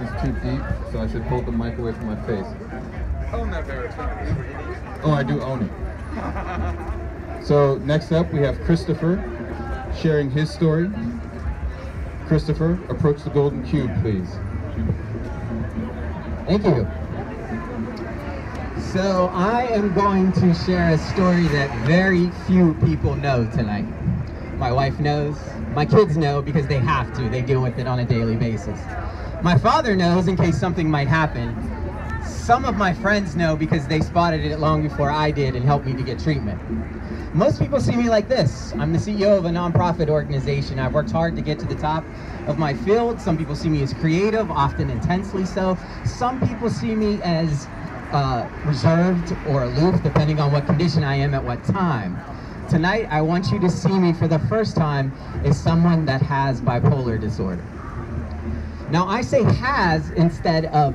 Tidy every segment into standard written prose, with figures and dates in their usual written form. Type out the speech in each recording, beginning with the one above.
is too deep, so I should hold the mic away from my face. Own that baritone. Oh, I do own it. So next up, we have Christopher sharing his story. Christopher, approach the golden cube, please. Thank you. So I am going to share a story that very few people know tonight. My wife knows, my kids know because they have to, they deal with it on a daily basis. My father knows in case something might happen. Some of my friends know because they spotted it long before I did and helped me to get treatment. Most people see me like this. I'm the CEO of a nonprofit organization. I've worked hard to get to the top of my field. Some people see me as creative, often intensely so. Some people see me as reserved or aloof, depending on what condition I am at what time. Tonight, I want you to see me for the first time as someone that has bipolar disorder. Now, I say has instead of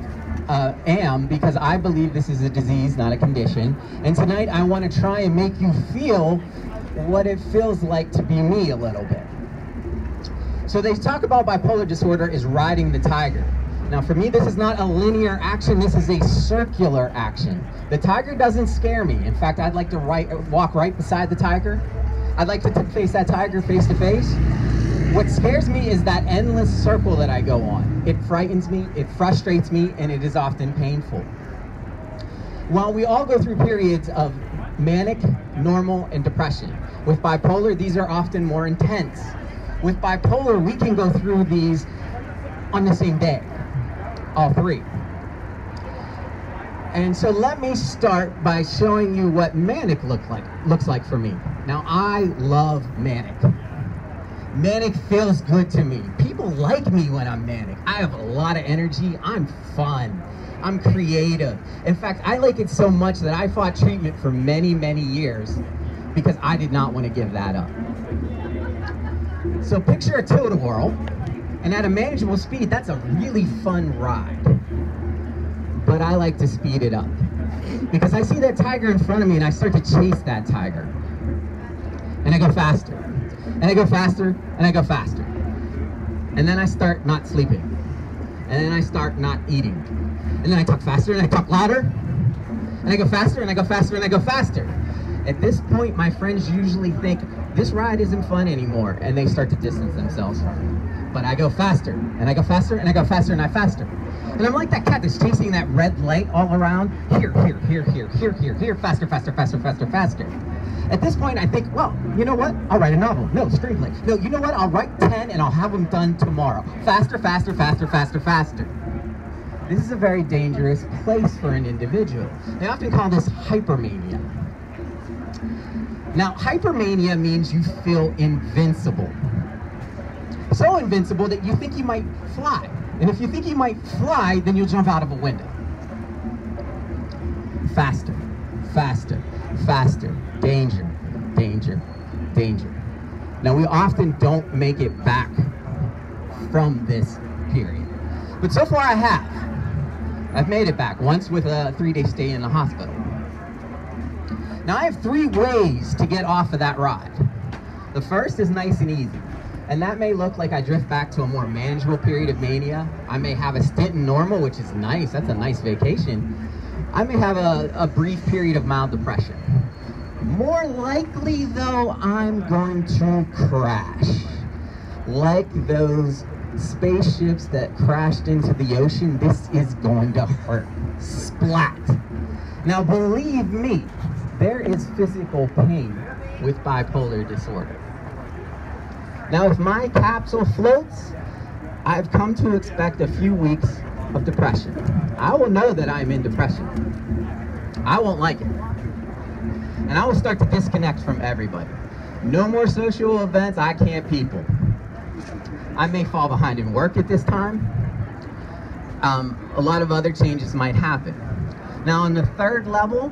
am because I believe this is a disease, not a condition. And tonight, I want to try and make you feel what it feels like to be me a little bit. So they talk about bipolar disorder as riding the tiger. Now for me, this is not a linear action, this is a circular action. The tiger doesn't scare me. In fact, I'd like to walk right beside the tiger. I'd like to face that tiger face to face. What scares me is that endless circle that I go on. It frightens me, it frustrates me, and it is often painful. While we all go through periods of manic, normal, and depression, with bipolar, these are often more intense. With bipolar, we can go through these on the same day. All three. And so let me start by showing you what manic looks like for me. Now I love manic. Manic feels good to me. People like me when I'm manic. I have a lot of energy. I'm fun. I'm creative. In fact, I like it so much that I fought treatment for many, many years because I did not want to give that up. So picture a tilt-a-whirl. And at a manageable speed, that's a really fun ride. But I like to speed it up. Because I see that tiger in front of me and I start to chase that tiger. And I go faster. And I go faster, and I go faster. And then I start not sleeping. And then I start not eating. And then I talk faster and I talk louder. And I go faster and I go faster and I go faster. At this point, my friends usually think, this ride isn't fun anymore. And they start to distance themselves from me. But I go faster, and I go faster, and I go faster, and I faster. And I'm like that cat that's chasing that red light all around. Here, here, here, here, here, here, here, faster, faster, faster, faster, faster. At this point, I think, well, you know what? I'll write a novel. No, screenplay. No, you know what? I'll write 10, and I'll have them done tomorrow. Faster, faster, faster, faster, faster. This is a very dangerous place for an individual. They often call this hypermania. Now, hypermania means you feel invincible. So invincible that you think you might fly. And if you think you might fly, then you'll jump out of a window. Faster, faster, faster, danger, danger, danger. Now we often don't make it back from this period. But so far I have. I've made it back, once with a 3-day stay in the hospital. Now I have 3 ways to get off of that ride. The first is nice and easy. And that may look like I drift back to a more manageable period of mania. I may have a stint in normal, which is nice. That's a nice vacation. I may have a brief period of mild depression. More likely, though, I'm going to crash. Like those spaceships that crashed into the ocean, this is going to hurt. Splat. Now, believe me, there is physical pain with bipolar disorder. Now, if my capsule floats, I've come to expect a few weeks of depression. I will know that I'm in depression. I won't like it. And I will start to disconnect from everybody. No more social events, I can't people. I may fall behind in work at this time. A lot of other changes might happen. Now, on the 3rd level,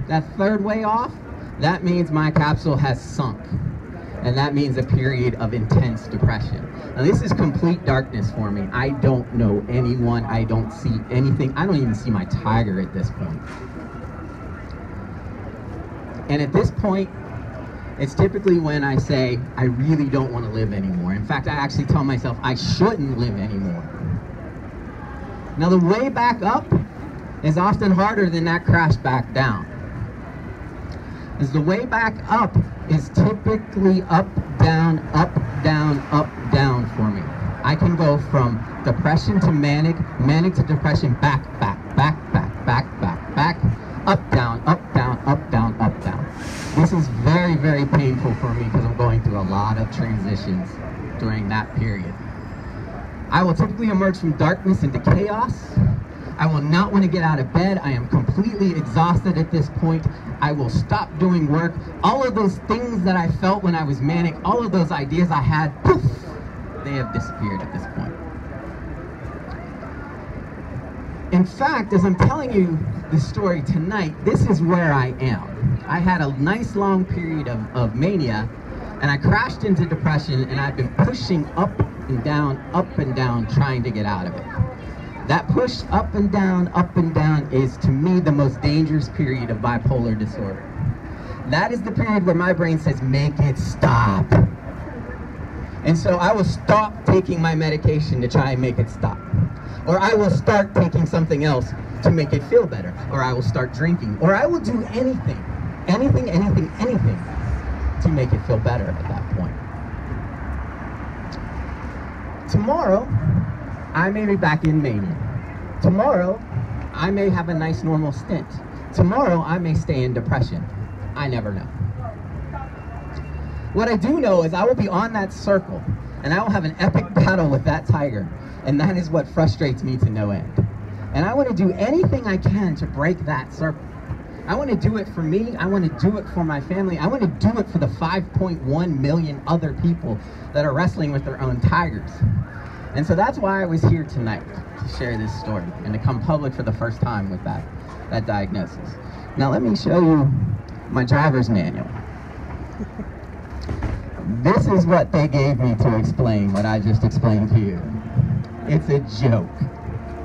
that 3rd way off, that means my capsule has sunk. And that means a period of intense depression. Now this is complete darkness for me. I don't know anyone, I don't see anything. I don't even see my tiger at this point. And at this point, it's typically when I say, I really don't want to live anymore. In fact, I actually tell myself I shouldn't live anymore. Now the way back up is often harder than that crash back down. As the way back up is typically up, down, up, down, up, down for me. I can go from depression to manic, manic to depression, back, back, back, back, back, back, back, up, down, up, down, up, down, up, down. This is very, very painful for me because I'm going through a lot of transitions during that period. I will typically emerge from darkness into chaos. I will not want to get out of bed. I am completely exhausted at this point. I will stop doing work. All of those things that I felt when I was manic, all of those ideas I had, poof, they have disappeared at this point. In fact, as I'm telling you this story tonight, this is where I am. I had a nice long period of mania, and I crashed into depression, and I've been pushing up and down, trying to get out of it. That push up and down is, to me, the most dangerous period of bipolar disorder. That is the period where my brain says, make it stop. And so I will stop taking my medication to try and make it stop. Or I will start taking something else to make it feel better. Or I will start drinking. Or I will do anything to make it feel better at that point. Tomorrow, I may be back in mania. Tomorrow, I may have a nice normal stint. Tomorrow, I may stay in depression. I never know. What I do know is I will be on that circle, and I will have an epic battle with that tiger, and that is what frustrates me to no end. And I want to do anything I can to break that circle. I want to do it for me. I want to do it for my family. I want to do it for the 5.1 million other people that are wrestling with their own tigers. And so that's why I was here tonight, to share this story and to come public for the first time with that diagnosis. Now let me show you my driver's manual. This is what they gave me to explain what I just explained to you. It's a joke,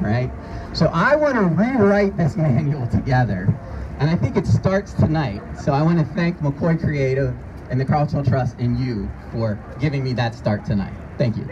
right? So I want to rewrite this manual together, and I think it starts tonight. So I want to thank McCoy Creative and the Cultural Trust and you for giving me that start tonight. Thank you.